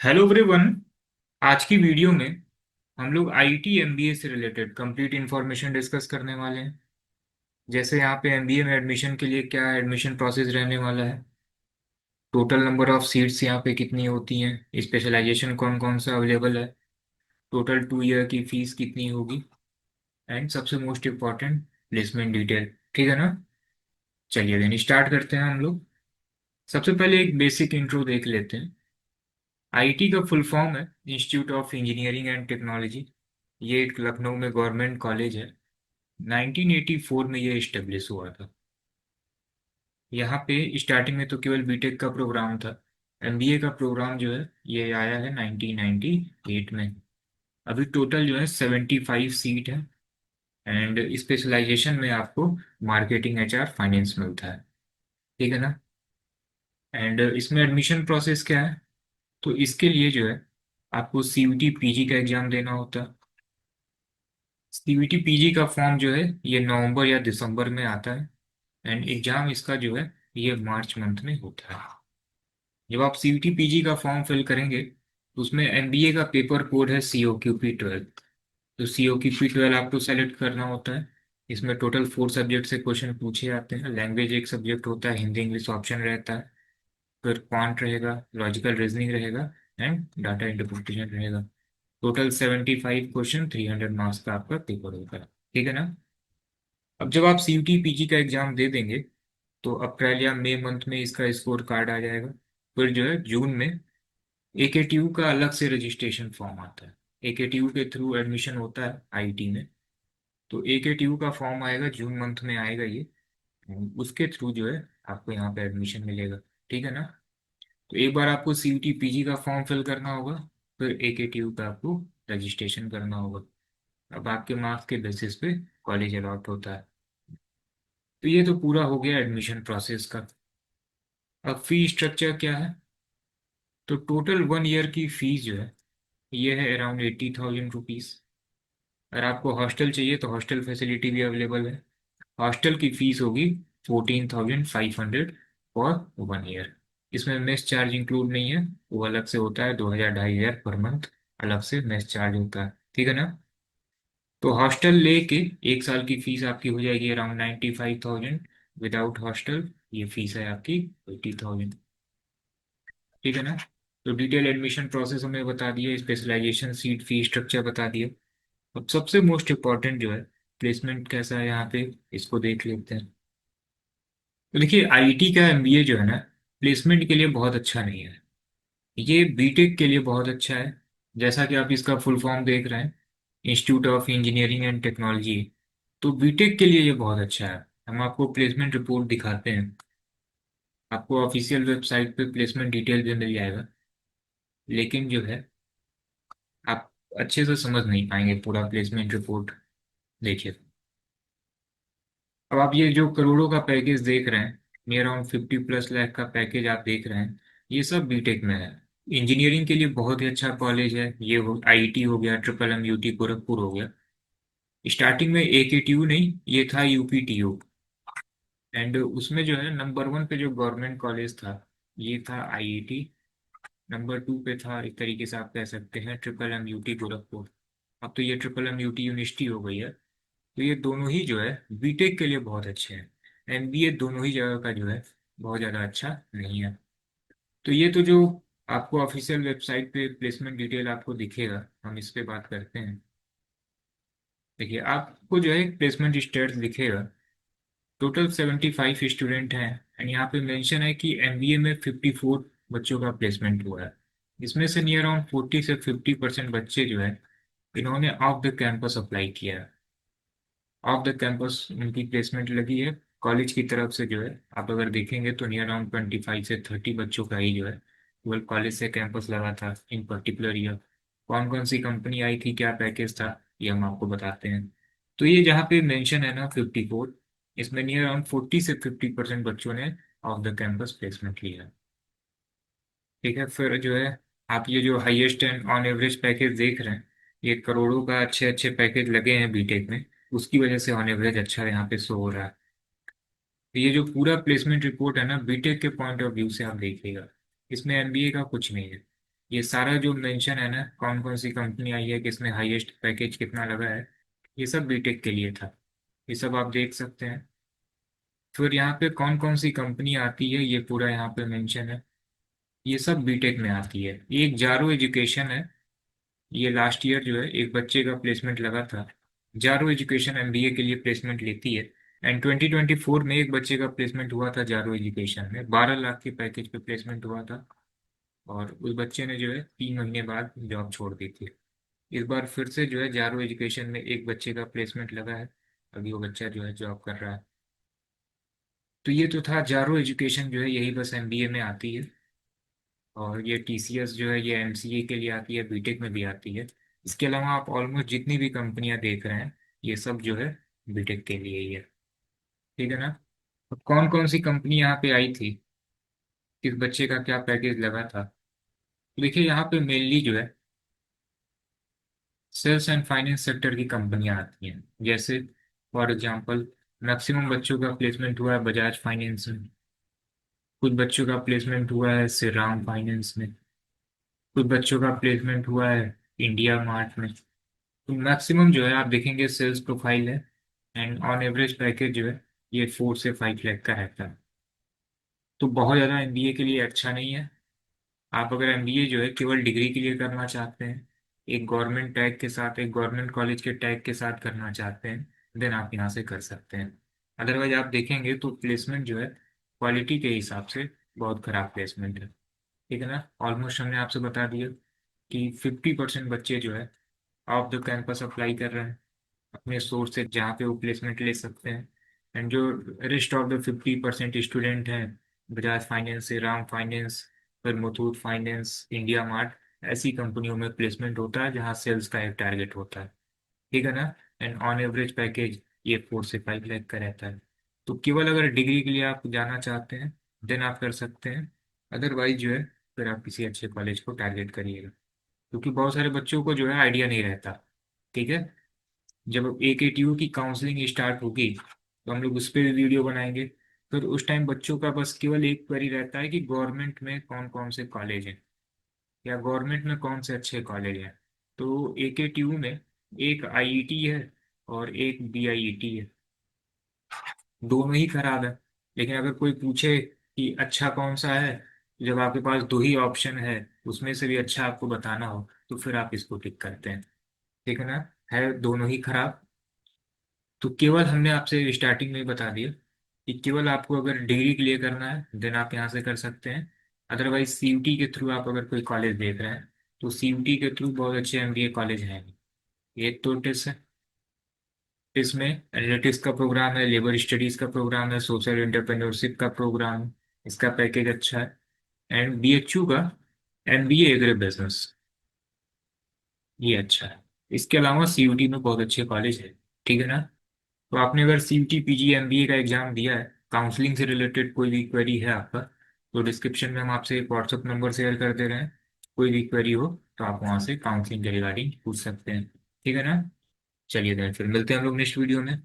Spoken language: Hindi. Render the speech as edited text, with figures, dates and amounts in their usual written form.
Hello everyone. आज की वीडियो में हम लोग आईटी एमबीए से रिलेटेड कंप्लीट इंफॉर्मेशन डिस्कस करने वाले हैं। जैसे यहाँ पे एमबीए में एडमिशन के लिए क्या एडमिशन प्रोसेस रहने वाला है, टोटल नंबर ऑफ सीट्स यहाँ पे कितनी होती हैं, स्पेशलाइजेशन कौन कौन सा अवेलेबल है, टोटल 2 ईयर की फीस कितनी होगी, एंड सबसे मोस्ट इम्पॉर्टेंट प्लेसमेंट डिटेल। ठीक है ना। चलिए देन स्टार्ट करते हैं हम लोग। सबसे पहले एक बेसिक इंट्रो देख लेते हैं। आईटी का फुल फॉर्म है institute of engineering and technology. ये एक लखनऊ में गवर्नमेंट कॉलेज है। 1984 में ये इस्टेब्लिश हुआ था। यहाँ पे स्टार्टिंग में तो केवल बीटेक का प्रोग्राम था। एमबीए का प्रोग्राम जो है ये आया है 1998 में। अभी टोटल जो है 75 सीट है। एंड स्पेशलाइजेशन में आपको मार्केटिंग एचआर फाइनेंस मिलता है। ठीक है ना। एंड इसमें एडमिशन प्रोसेस क्या है, तो इसके लिए जो है आपको सीयूटी पीजी का एग्जाम देना होता है। सीयूटी पीजी का फॉर्म जो है ये नवंबर या दिसंबर में आता है। एंड एग्जाम इसका जो है ये मार्च मंथ में होता है। जब आप सीयूटी पीजी का फॉर्म फिल करेंगे तो उसमें एमबीए का पेपर कोड है COQP 12। तो COQP 12 आपको सेलेक्ट करना होता है। इसमें टोटल 4 सब्जेक्ट से क्वेश्चन पूछे जाते हैं। लैंग्वेज एक सब्जेक्ट होता है, हिंदी इंग्लिश ऑप्शन रहता है। फिर क्वांट रहेगा, लॉजिकल रीजनिंग रहेगा, एंड डाटा इंटरप्रिटेशन रहेगा। टोटल 75 क्वेश्चन, 300 मार्क्स का आपका पेपर होगा। ठीक है ना। अब जब आप सीयूटी पीजी का एग्जाम दे देंगे तो अप्रैल या मई मंथ में इसका स्कोर कार्ड आ जाएगा। फिर जो है जून में एकेटीयू का अलग से रजिस्ट्रेशन फॉर्म आता है। एकेटीयू के थ्रू एडमिशन होता है आईटी में। तो एकेटीयू का फॉर्म आएगा जून मंथ में आएगा ये। उसके थ्रू जो है आपको यहाँ पे एडमिशन मिलेगा। ठीक है ना। तो एक बार आपको सीयूटी पीजी का फॉर्म फिल करना होगा, फिर एकेटीयू का आपको रजिस्ट्रेशन करना होगा। अब आपके मार्क्स के बेसिस पे कॉलेज अलॉट होता है। तो ये तो पूरा हो गया एडमिशन प्रोसेस का। अब फी स्ट्रक्चर क्या है, तो टोटल 1 ईयर की फीस जो है ये है अराउंड 80,000 रुपीज़। अगर आपको हॉस्टल चाहिए तो हॉस्टल फैसिलिटी भी अवेलेबल है। हॉस्टल की फीस होगी 14,500 फॉर 1 ईयर। इसमें मेस चार्ज इंक्लूड नहीं है, वो अलग से होता है। 2,000 2,500 पर मंथ अलग से मेस चार्ज होता है। ठीक है ना। तो हॉस्टल लेके 1 साल की फीस आपकी हो जाएगी अराउंड 95,000। विदाउट हॉस्टल ये फीस है आपकी 80,000। ठीक है ना। तो डिटेल एडमिशन प्रोसेस हमें बता दिया, स्पेशलाइजेशन सीट फी स्ट्रक्चर बता दिया। अब सबसे मोस्ट इम्पॉर्टेंट जो है प्लेसमेंट कैसा है यहाँ पे, इसको देख लेते हैं। तो देखिए आईटी का एमबीए जो है ना, प्लेसमेंट के लिए बहुत अच्छा नहीं है। ये बीटेक के लिए बहुत अच्छा है। जैसा कि आप इसका फुल फॉर्म देख रहे हैं, institute of engineering and technology. तो बीटेक के लिए ये बहुत अच्छा है। हम आपको प्लेसमेंट रिपोर्ट दिखाते हैं। आपको ऑफिशियल वेबसाइट पे प्लेसमेंट डिटेल भी मिल जाएगा। लेकिन जो है आप अच्छे से समझ नहीं पाएंगे पूरा प्लेसमेंट रिपोर्ट। देखिए, अब आप ये जो करोड़ों का पैकेज देख रहे हैं, नियर अराउंड 50+ लाख का पैकेज आप देख रहे हैं, ये सब बीटेक में है। इंजीनियरिंग के लिए बहुत ही अच्छा कॉलेज है ये। हो आईटी हो गया, ट्रिपल एम यूटी गोरखपुर हो गया। स्टार्टिंग में एकेटीयू नहीं, ये था यूपीटीयू। एंड उसमें जो है नंबर 1 पे जो गवर्नमेंट कॉलेज था ये था आईआईटी। नंबर 2 पे था, एक तरीके से आप कह सकते हैं, ट्रिपल एम यूटी गोरखपुर। अब तो ये ट्रिपल एम यूटी यूनिवर्सिटी हो गई है। तो ये दोनों ही जो है बीटेक के लिए बहुत अच्छे हैं। एमबीए दोनों ही जगह का जो है बहुत ज़्यादा अच्छा नहीं है। तो ये तो जो आपको ऑफिशियल वेबसाइट पे प्लेसमेंट डिटेल आपको दिखेगा, हम इस पे बात करते हैं। देखिए आपको जो है प्लेसमेंट स्टेट्स दिखेगा। टोटल 75 स्टूडेंट हैं। एंड यहाँ पे मेंशन है कि एमबीए में 54 बच्चों का प्लेसमेंट हुआ है। इसमें से नियर अराउंड 40 से 50% बच्चे जो है इन्होंने ऑफ द कैंपस अप्लाई किया है। ऑफ द कैंपस उनकी प्लेसमेंट लगी है कॉलेज की तरफ से जो है। आप अगर देखेंगे तो नियर अराउंड 25 से 30 बच्चों का ही जो है केवल कॉलेज से कैंपस लगा था इन पर्टिकुलर ईयर। कौन कौन सी कंपनी आई थी, क्या पैकेज था, ये हम आपको बताते हैं। तो ये जहाँ पे मेंशन है ना 54, इसमें नियर अराउंड 40 से 50% बच्चों ने ऑफ द कैंपस प्लेसमेंट लिया है। ठीक है। फिर जो है आप ये जो highest and on average package देख रहे हैं, ये करोड़ों का अच्छे अच्छे पैकेज लगे हैं बीटेक में। उसकी वजह से ऑन एवरेज अच्छा यहाँ पे शो हो रहा है। तो ये जो पूरा प्लेसमेंट रिपोर्ट है ना बीटेक के पॉइंट ऑफ व्यू से आप देखिएगा, इसमें एमबीए का कुछ नहीं है। ये सारा जो मेंशन है ना, कौन कौन सी कंपनी आई है, किसमें हाईएस्ट पैकेज कितना लगा है, ये सब बीटेक के लिए था। ये सब आप देख सकते हैं। फिर यहाँ पे कौन कौन सी कंपनी आती है ये पूरा यहाँ पे मेंशन है। ये सब बीटेक में आती है। एक जारो एजुकेशन है, ये लास्ट ईयर जो है एक बच्चे का प्लेसमेंट लगा था। जारो एजुकेशन एमबीए के लिए प्लेसमेंट लेती है। एंड 2024 में एक बच्चे का प्लेसमेंट हुआ था जारो एजुकेशन में, 12 लाख के पैकेज पे प्लेसमेंट हुआ था। और उस बच्चे ने जो है 3 महीने बाद जॉब छोड़ दी थी। इस बार फिर से जो है जारो एजुकेशन में एक बच्चे का प्लेसमेंट लगा है। अभी वो बच्चा जो है जॉब कर रहा है। तो ये तो था जारो एजुकेशन, जो है यही बस एमबीए में आती है। और ये टीसीएस जो है ये एमसीए के लिए आती है, बीटेक में भी आती है। इसके अलावा आप ऑलमोस्ट जितनी भी कंपनियां देख रहे हैं, ये सब जो है बीटेक के लिए ही है। ठीक है ना। तो कौन कौन सी कंपनी यहाँ पे आई थी, किस बच्चे का क्या पैकेज लगा था। तो देखिए यहाँ पे मेनली जो है सेल्स एंड फाइनेंस सेक्टर की कंपनियां आती हैं। जैसे फॉर एग्जांपल मैक्सिमम बच्चों का प्लेसमेंट हुआ है बजाज फाइनेंस में। कुछ बच्चों का प्लेसमेंट हुआ है श्रीराम फाइनेंस में। कुछ बच्चों का प्लेसमेंट हुआ है इंडिया मार्ट में। तो मैक्सिमम जो है आप देखेंगे सेल्स प्रोफाइल है। एंड ऑन एवरेज पैकेज जो है ये 4 से 5 लाख का रहता है। तो बहुत ज़्यादा एमबीए के लिए अच्छा नहीं है। आप अगर एमबीए जो है केवल डिग्री के लिए करना चाहते हैं, एक गवर्नमेंट टैग के साथ, एक गवर्नमेंट कॉलेज के टैग के साथ करना चाहते हैं, देन आप यहाँ से कर सकते हैं। अदरवाइज आप देखेंगे तो प्लेसमेंट जो है क्वालिटी के हिसाब से बहुत खराब प्लेसमेंट है। ठीक है ना। ऑलमोस्ट हमने आपसे बता दिया कि 50% बच्चे जो है ऑफ द कैंपस अप्लाई कर रहे हैं अपने सोर्स से जहाँ पे वो प्लेसमेंट ले सकते हैं। एंड जो रेस्ट ऑफ द 50% स्टूडेंट हैं, बजाज फाइनेंस, राम फाइनेंस, फिर मुथूट फाइनेंस, इंडिया मार्ट, ऐसी कंपनियों में प्लेसमेंट होता है जहाँ सेल्स का एक टारगेट होता है। ठीक है ना। एंड ऑन एवरेज पैकेज ये 4 से 5 लाख का रहता है। तो केवल अगर डिग्री के लिए आप जाना चाहते हैं देन आप कर सकते हैं। अदरवाइज जो है फिर आप किसी अच्छे कॉलेज को टारगेट करिएगा, क्योंकि बहुत सारे बच्चों को जो है आइडिया नहीं रहता। ठीक है। जब AKTU की काउंसलिंग स्टार्ट होगी तो हम लोग उस पर भी वीडियो बनाएंगे। फिर उस टाइम बच्चों का बस केवल एक क्वेरी रहता है कि गवर्नमेंट में कौन कौन से कॉलेज हैं, या गवर्नमेंट में कौन से अच्छे कॉलेज हैं। तो AKTU में एक आईईटी है और एक बीआईईटी है। दोनों ही खराब है। लेकिन अगर कोई पूछे कि अच्छा कौन सा है, जब आपके पास दो ही ऑप्शन है, उसमें से भी अच्छा आपको बताना हो, तो फिर आप इसको टिक करते हैं। ठीक है ना। है दोनों ही खराब। तो केवल हमने आपसे स्टार्टिंग में ही बता दिया कि केवल आपको अगर डिग्री क्लियर करना है देन आप यहाँ से कर सकते हैं। अदरवाइज सीयूटी के थ्रू आप अगर कोई कॉलेज देख रहे हैं तो सीयूटी के थ्रू बहुत अच्छे एमबीए कॉलेज हैं। एक तो टिस है, टिस में एनालिटिक्स का प्रोग्राम है, लेबर स्टडीज का प्रोग्राम है, सोशल एंटरप्रेन्योरशिप का प्रोग्राम है, इसका पैकेज अच्छा है। एंड बीएचयू का एमबीए एग्री बिजनेस, ये अच्छा है। इसके अलावा सीयूटी में बहुत अच्छे कॉलेज है। ठीक है ना। तो आपने अगर सीयूटी पीजी एमबीए का एग्जाम दिया है, काउंसलिंग से रिलेटेड कोई भी क्वेरी है आपका, तो डिस्क्रिप्शन में हम आपसे एक व्हाट्सअप नंबर शेयर कर दे रहे हैं। कोई भी क्वेरी हो तो आप वहाँ से काउंसलिंग के रिगार्डिंग पूछ सकते हैं। ठीक है ना। चलिए देन फिर मिलते हैं हम लोग नेक्स्ट वीडियो में।